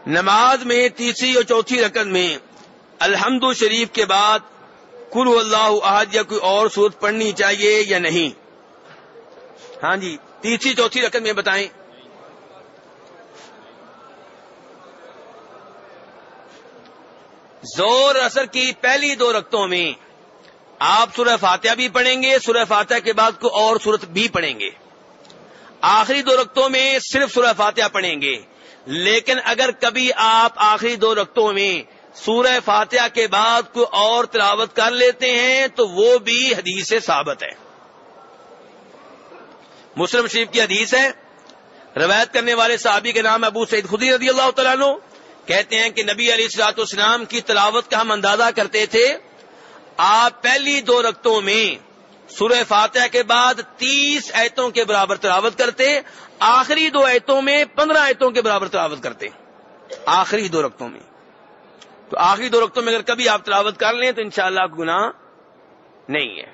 نماز میں تیسری اور چوتھی رکعت میں الحمد شریف کے بعد قل هو اللہ احد یا کوئی اور سورت پڑھنی چاہیے یا نہیں؟ ہاں جی، تیسری چوتھی رکعت میں بتائیں۔ ظہر اثر کی پہلی دو رکعتوں میں آپ سورہ فاتحہ بھی پڑھیں گے، سورہ فاتحہ کے بعد کوئی اور سورت بھی پڑھیں گے۔ آخری دو رکعتوں میں صرف سورہ فاتحہ پڑھیں گے، لیکن اگر کبھی آپ آخری دو رکعتوں میں سورہ فاتحہ کے بعد کوئی اور تلاوت کر لیتے ہیں تو وہ بھی حدیث سے ثابت ہے۔ مسلم شریف کی حدیث ہے، روایت کرنے والے صحابی کے نام ابو سعید خدری رضی اللہ تعالیٰ عنہ، کہتے ہیں کہ نبی علیہ الصلوۃ والسلام کی تلاوت کا ہم اندازہ کرتے تھے، آپ پہلی دو رکعتوں میں سورہ فاتحہ کے بعد 30 آیتوں کے برابر تلاوت کرتے، آخری دو آیتوں میں 15 آیتوں کے برابر تلاوت کرتے، آخری دو رکعتوں میں۔ تو آخری دو رکعتوں میں اگر کبھی آپ تلاوت کر لیں تو انشاءاللہ گناہ نہیں ہے۔